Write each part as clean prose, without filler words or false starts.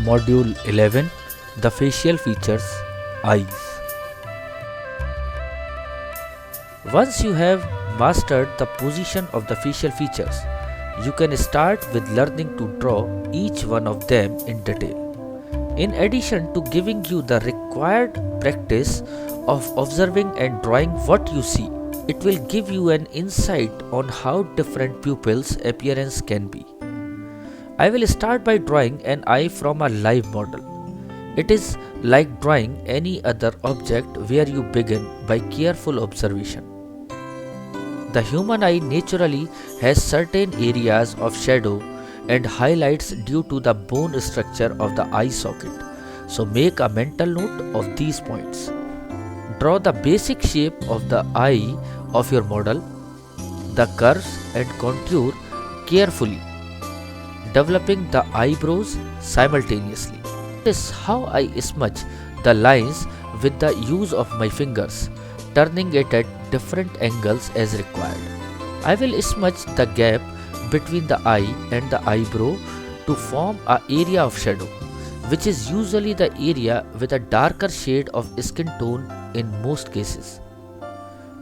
Module 11, the facial features, eyes. Once you have mastered the position of the facial features, you can start with learning to draw each one of them in detail. In addition to giving you the required practice of observing and drawing what you see, it will give you an insight on how different pupils' appearance can be. I will start by drawing an eye from a live model. It is like drawing any other object where you begin by careful observation. The human eye naturally has certain areas of shadow and highlights due to the bone structure of the eye socket. So make a mental note of these points. Draw the basic shape of the eye of your model, the curves and contour carefully, developing the eyebrows simultaneously. Notice how I smudge the lines with the use of my fingers, turning it at different angles as required. I will smudge the gap between the eye and the eyebrow to form an area of shadow, which is usually the area with a darker shade of skin tone in most cases.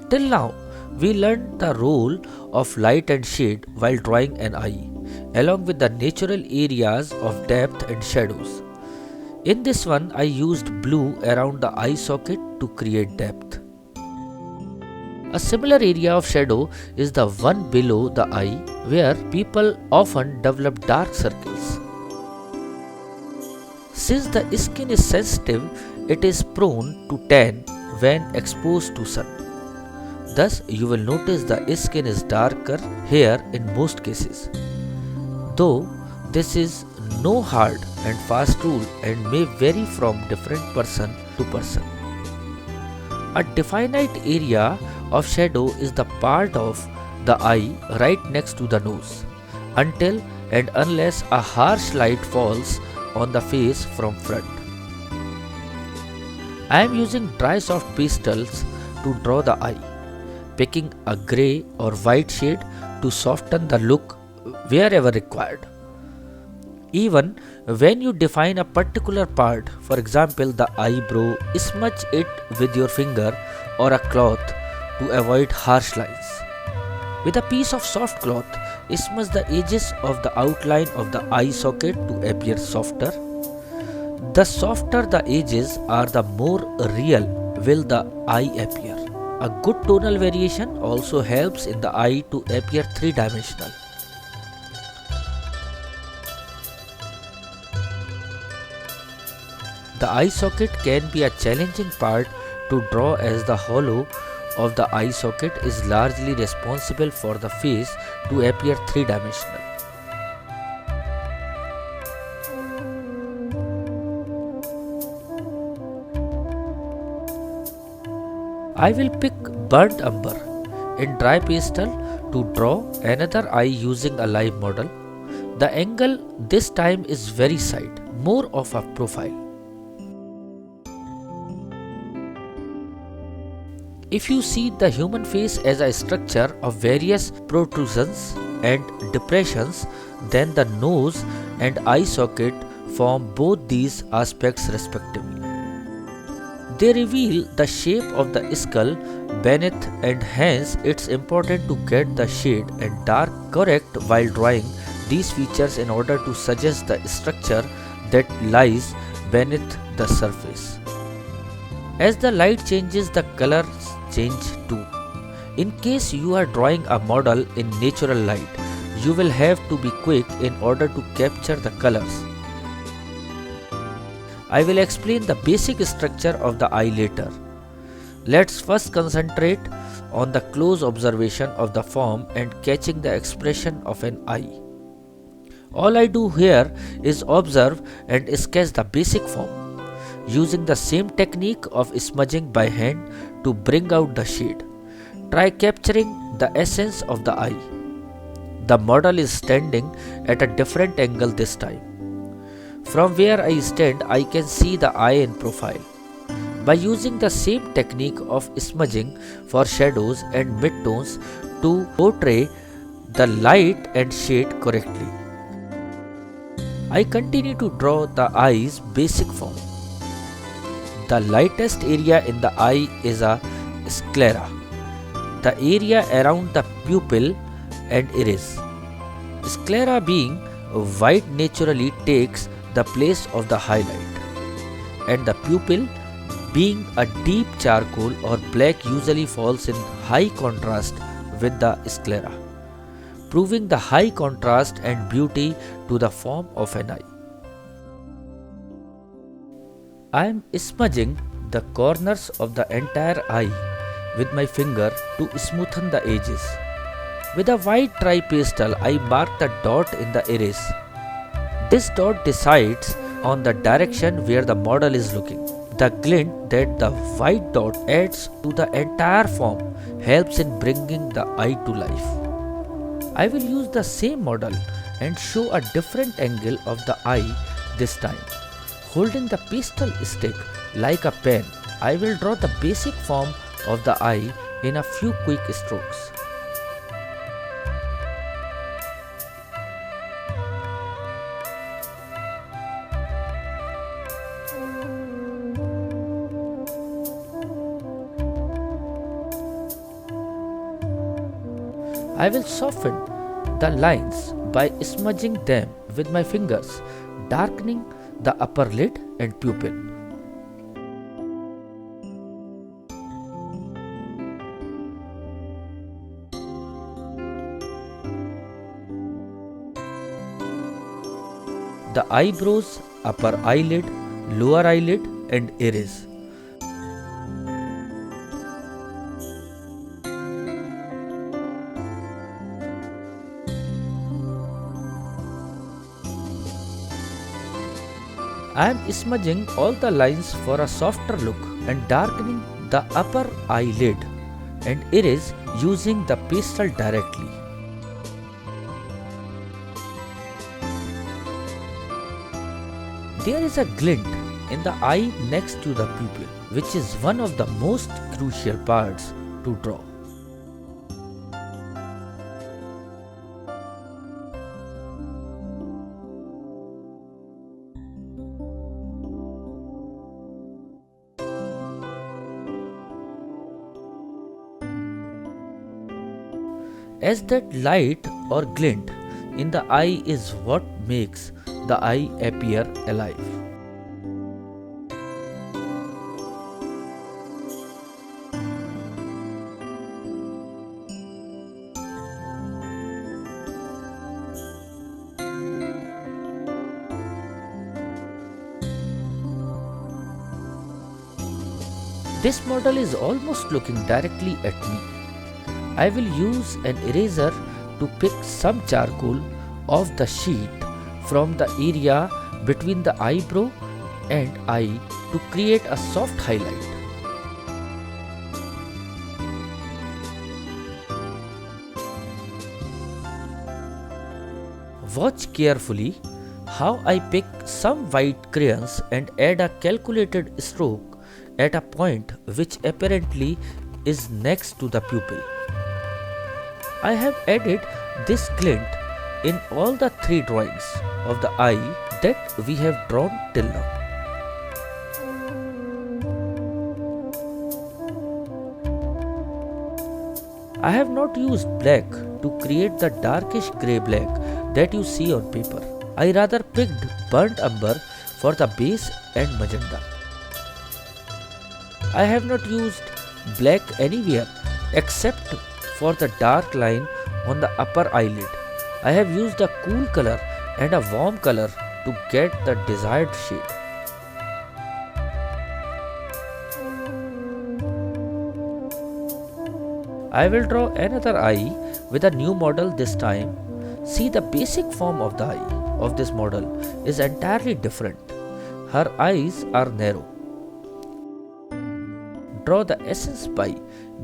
Till now, we learned the role of light and shade while drawing an eye, along with the natural areas of depth and shadows. In this one, I used blue around the eye socket to create depth. A similar area of shadow is the one below the eye, where people often develop dark circles. Since the skin is sensitive, it is prone to tan when exposed to sun. Thus, you will notice the skin is darker here in most cases. Though this is no hard and fast rule and may vary from different person to person. A definite area of shadow is the part of the eye right next to the nose, until and unless a harsh light falls on the face from front. I am using dry soft pastels to draw the eye, picking a grey or white shade to soften the look wherever required. Even when you define a particular part, for example the eyebrow, smudge it with your finger or a cloth to avoid harsh lines. With a piece of soft cloth, smudge the edges of the outline of the eye socket to appear softer. The softer the edges are, the more real will the eye appear. A good tonal variation also helps in the eye to appear three-dimensional. The eye socket can be a challenging part to draw, as the hollow of the eye socket is largely responsible for the face to appear three-dimensional. I will pick burnt umber in dry pastel to draw another eye using a live model. The angle this time is very side, more of a profile. If you see the human face as a structure of various protrusions and depressions, then the nose and eye socket form both these aspects respectively. They reveal the shape of the skull beneath, and hence it's important to get the shade and dark correct while drawing these features in order to suggest the structure that lies beneath the surface. As the light changes, the colors change too. In case you are drawing a model in natural light, you will have to be quick in order to capture the colors. I will explain the basic structure of the eye later. Let's first concentrate on the close observation of the form and catching the expression of an eye. All I do here is observe and sketch the basic form, using the same technique of smudging by hand to bring out the shade. Try capturing the essence of the eye. The model is standing at a different angle this time. From where I stand, I can see the eye in profile. By using the same technique of smudging for shadows and midtones to portray the light and shade correctly. I continue to draw the eye's basic form. The lightest area in the eye is a sclera, the area around the pupil and iris. Sclera being white naturally takes the place of the highlight, and the pupil being a deep charcoal or black usually falls in high contrast with the sclera, proving the high contrast and beauty to the form of an eye. I am smudging the corners of the entire eye with my finger to smoothen the edges. With a white dry pastel, I mark the dot in the iris. This dot decides on the direction where the model is looking. The glint that the white dot adds to the entire form helps in bringing the eye to life. I will use the same model and show a different angle of the eye this time. Holding the pastel stick like a pen, I will draw the basic form of the eye in a few quick strokes. I will soften the lines by smudging them with my fingers, darkening the upper lid and pupil. The eyebrows, upper eyelid, lower eyelid and iris. I am smudging all the lines for a softer look and darkening the upper eyelid and iris using the pastel directly. There is a glint in the eye next to the pupil, which is one of the most crucial parts to draw. As that light or glint in the eye is what makes the eye appear alive. This model is almost looking directly at me. I will use an eraser to pick some charcoal off the sheet from the area between the eyebrow and eye to create a soft highlight. Watch carefully how I pick some white crayons and add a calculated stroke at a point which apparently is next to the pupil. I have added this glint in all the three drawings of the eye that we have drawn till now. I have not used black to create the darkish grey black that you see on paper. I rather picked burnt umber for the base and magenta. I have not used black anywhere except for the dark line on the upper eyelid. I have used a cool color and a warm color to get the desired shade. I will draw another eye with a new model this time. See, the basic form of the eye of this model is entirely different. Her eyes are narrow. Draw the essence by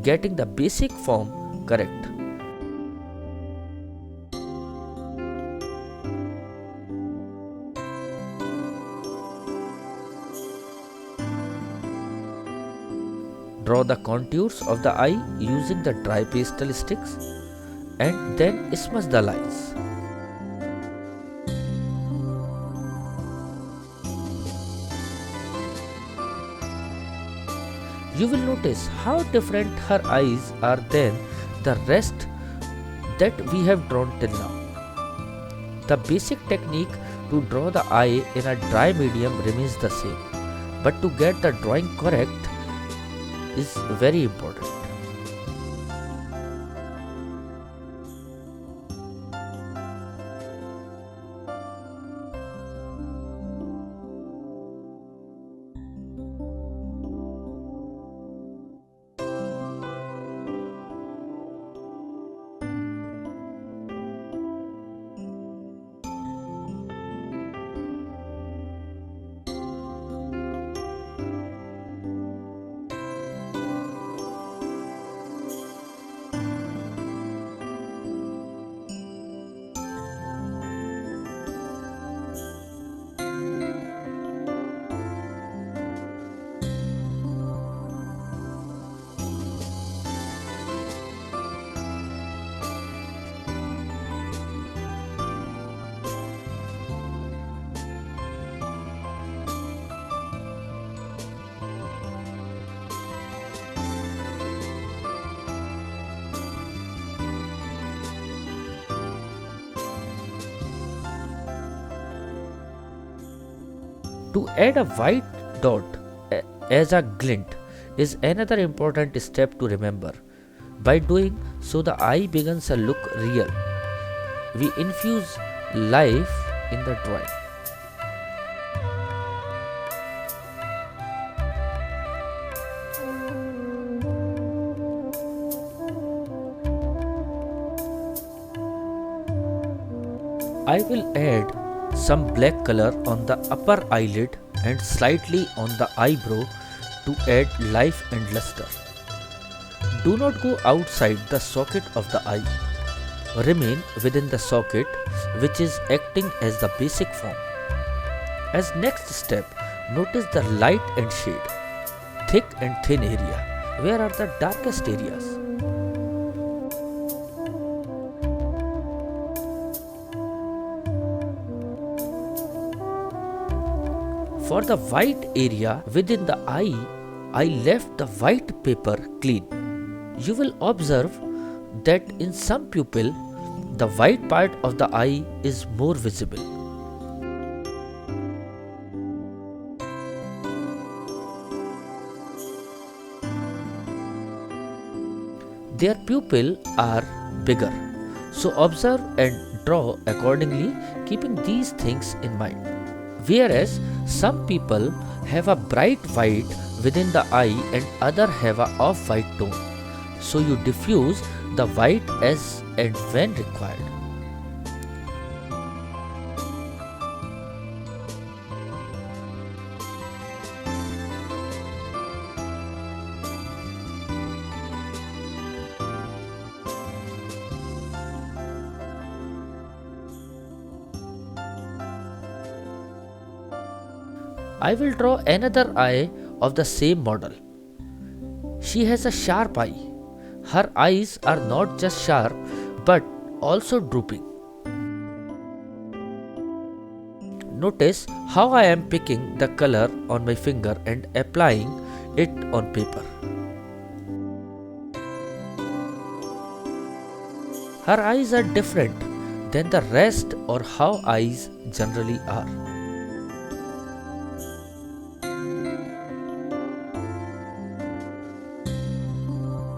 getting the basic form correct. Draw the contours of the eye using the dry pastel sticks and then smudge the lines. You will notice how different her eyes are than the rest that we have drawn till now. The basic technique to draw the eye in a dry medium remains the same, but to get the drawing correct is very important. To add a white dot as a glint is another important step to remember. By doing so, the eye begins to look real. We infuse life in the drawing. I will add some black color on the upper eyelid and slightly on the eyebrow to add life and luster. Do not go outside the socket of the eye. Remain within the socket, which is acting as the basic form. As next step, notice the light and shade, thick and thin area. Where are the darkest areas? For the white area within the eye, I left the white paper clean. You will observe that in some pupil, the white part of the eye is more visible. Their pupil are bigger. So observe and draw accordingly, keeping these things in mind. Whereas some people have a bright white within the eye and other have a off-white tone. So you diffuse the white as and when required. I will draw another eye of the same model. She has a sharp eye. Her eyes are not just sharp but also drooping. Notice how I am picking the color on my finger and applying it on paper. Her eyes are different than the rest or how eyes generally are.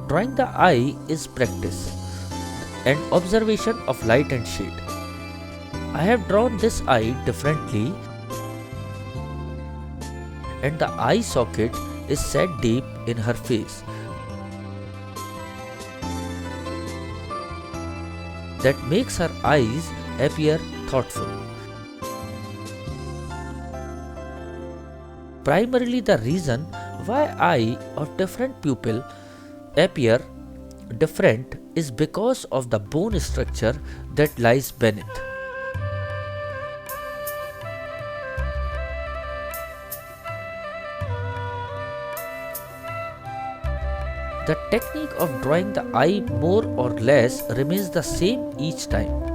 Drawing the eye is practice and observation of light and shade. I have drawn this eye differently and the eye socket is set deep in her face. That makes her eyes appear thoughtful. Primarily the reason why eye of different pupil appear different is because of the bone structure that lies beneath. The technique of drawing the eye more or less remains the same each time.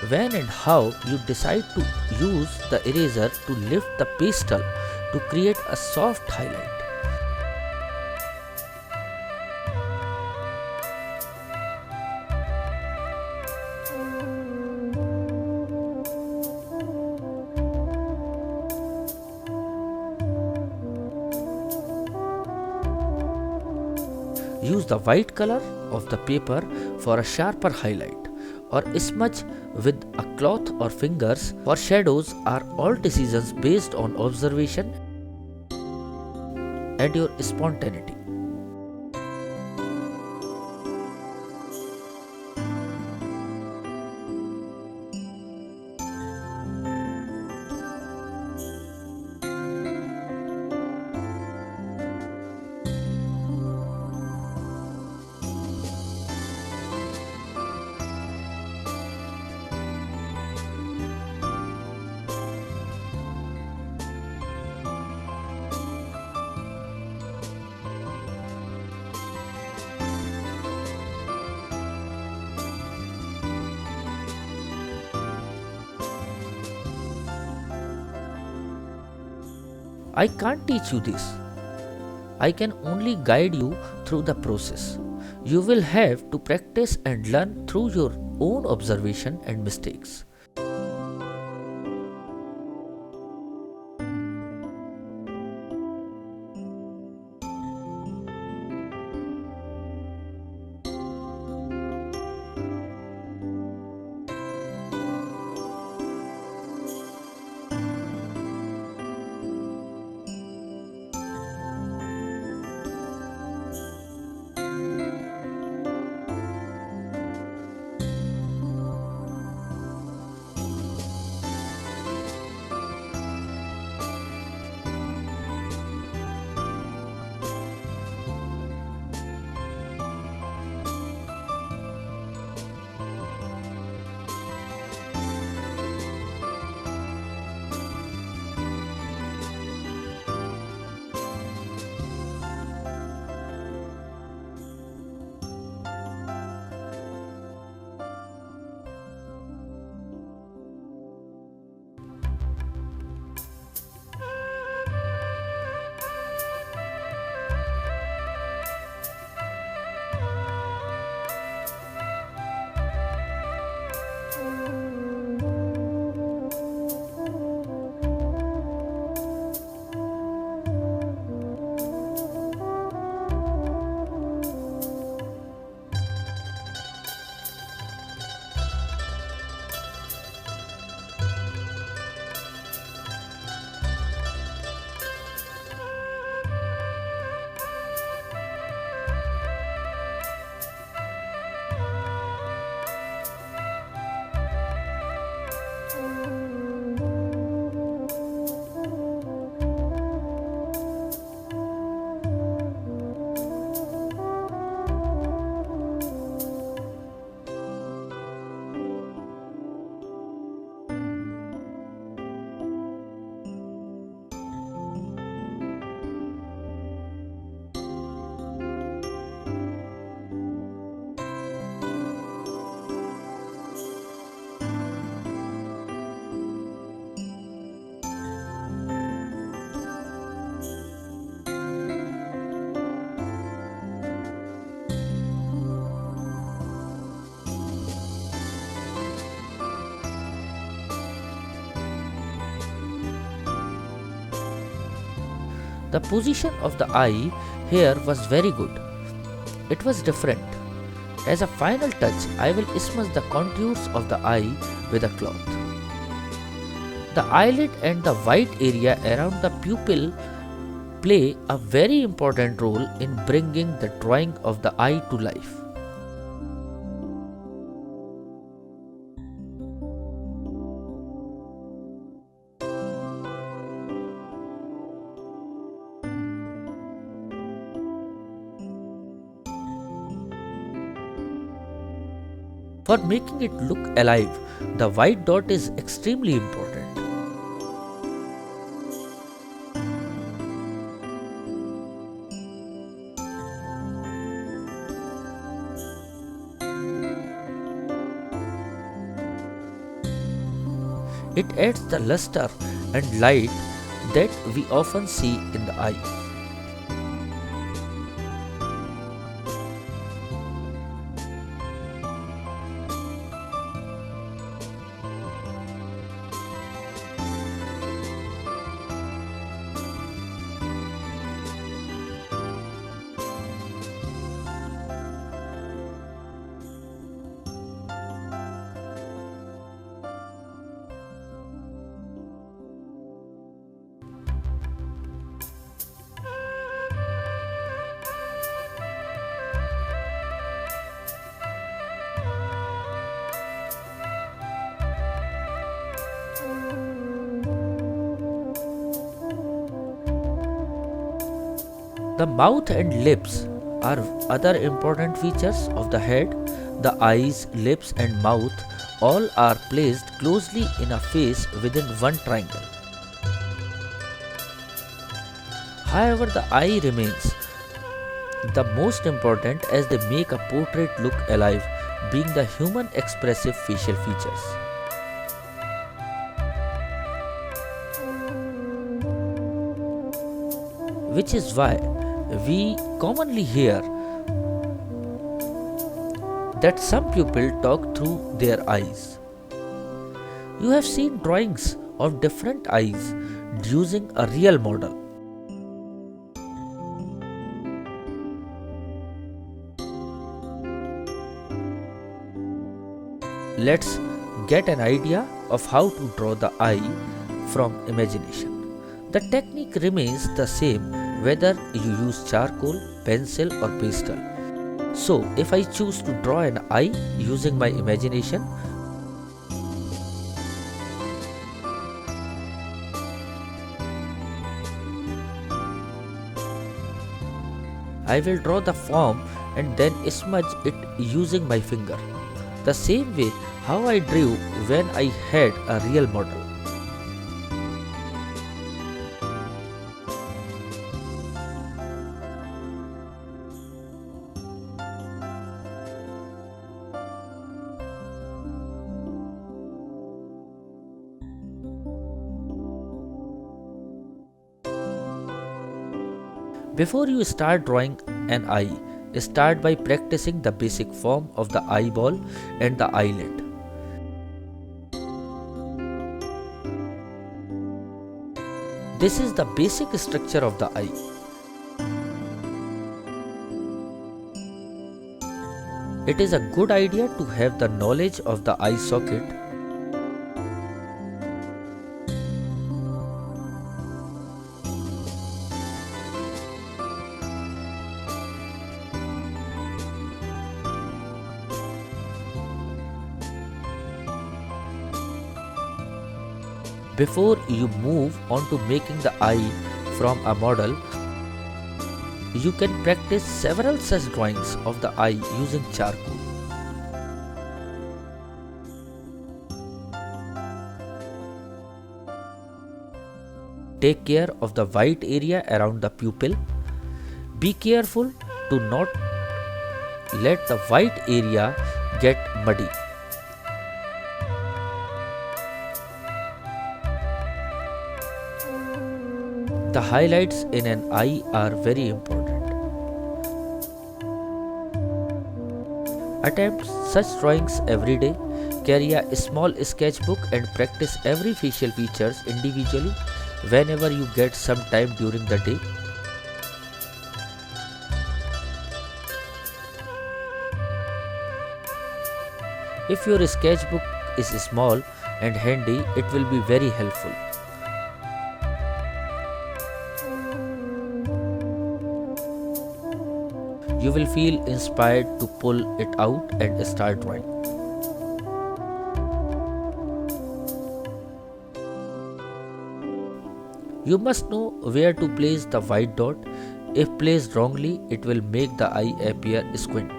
when and how you decide to use the eraser to lift the pastel to create a soft highlight. Use the white color of the paper for a sharper highlight, or smudge with a cloth or fingers. For shadows are all decisions based on observation and your spontaneity. I can't teach you this. I can only guide you through the process. You will have to practice and learn through your own observation and mistakes. The position of the eye here was very good. It was different. As a final touch, I will smudge the contours of the eye with a cloth. The eyelid and the white area around the pupil play a very important role in bringing the drawing of the eye to life. For making it look alive, the white dot is extremely important. It adds the luster and light that we often see in the eye. The mouth and lips are other important features of the head. The eyes, lips, and mouth all are placed closely in a face within one triangle. However, the eye remains the most important as they make a portrait look alive, being the human expressive facial features. Which is why we commonly hear that some people talk through their eyes. You have seen drawings of different eyes using a real model. Let's get an idea of how to draw the eye from imagination. The technique remains the same whether you use charcoal, pencil, or pastel. So, if I choose to draw an eye using my imagination, I will draw the form and then smudge it using my finger. The same way how I drew when I had a real model. Before you start drawing an eye, start by practicing the basic form of the eyeball and the eyelid. This is the basic structure of the eye. It is a good idea to have the knowledge of the eye socket. Before you move on to making the eye from a model, you can practice several such drawings of the eye using charcoal. Take care of the white area around the pupil. Be careful to not let the white area get muddy. The highlights in an eye are very important. Attempt such drawings every day. Carry a small sketchbook and practice every facial features individually whenever you get some time during the day. If your sketchbook is small and handy, it will be very helpful. You will feel inspired to pull it out and start drawing. You must know where to place the white dot. If placed wrongly, it will make the eye appear squint.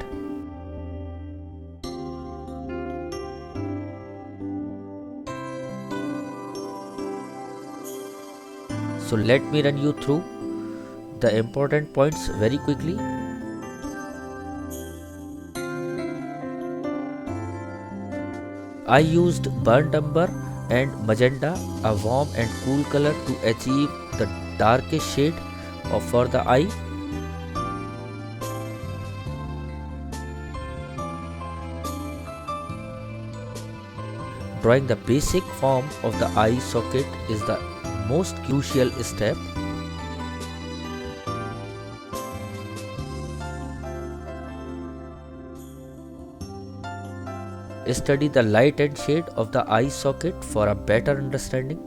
So let me run you through the important points very quickly. I used burnt umber and magenta, a warm and cool color to achieve the darkest shade for the eye. Drawing the basic form of the eye socket is the most crucial step. Study the light and shade of the eye socket for a better understanding.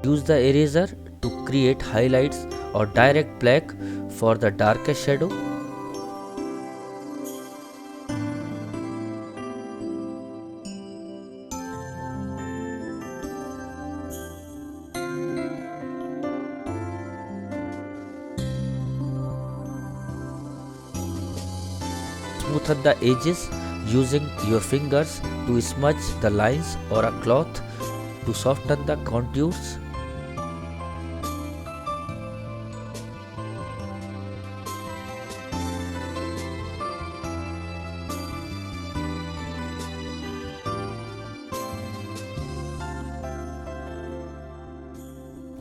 Use the eraser to create highlights or direct black for the darkest shadow. Smoothen the edges using your fingers to smudge the lines or a cloth to soften the contours.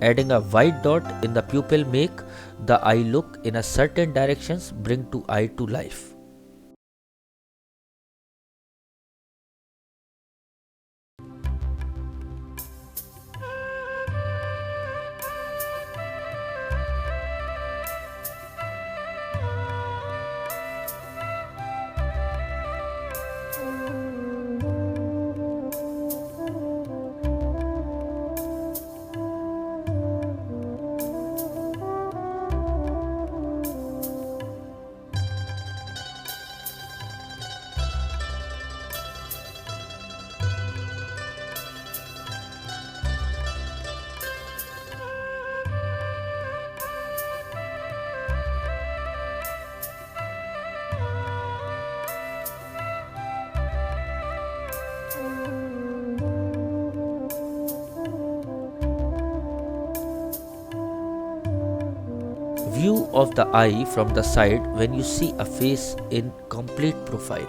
Adding a white dot in the pupil make the eye look in a certain directions, bring to eye to life. View of the eye from the side when you see a face in complete profile.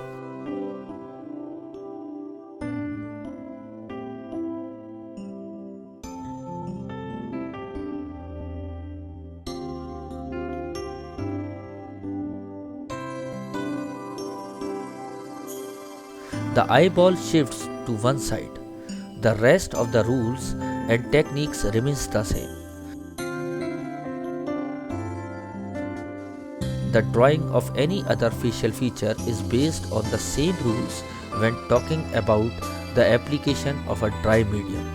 The eyeball shifts to one side. The rest of the rules and techniques remains the same. The drawing of any other facial feature is based on the same rules when talking about the application of a dry medium.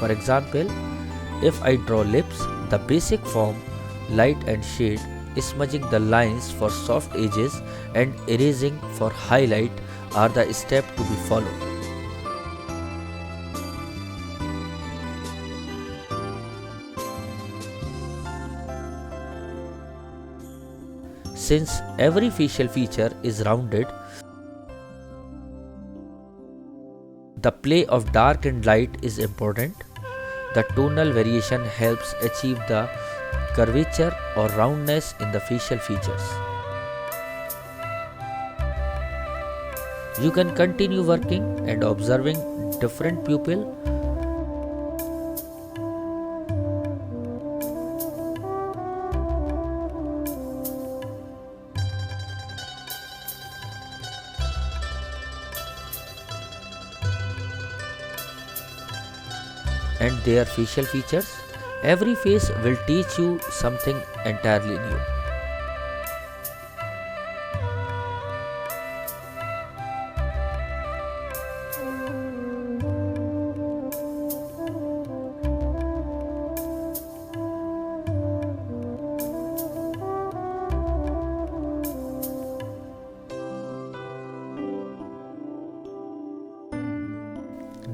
For example, if I draw lips, the basic form, light and shade, smudging the lines for soft edges and erasing for highlight are the steps to be followed. Since every facial feature is rounded, the play of dark and light is important. The tonal variation helps achieve the curvature or roundness in the facial features. You can continue working and observing different pupil, and their facial features, every face will teach you something entirely new.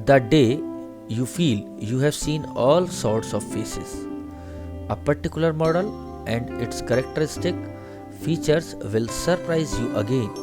The day you feel you have seen all sorts of faces, a particular model and its characteristic features will surprise you again.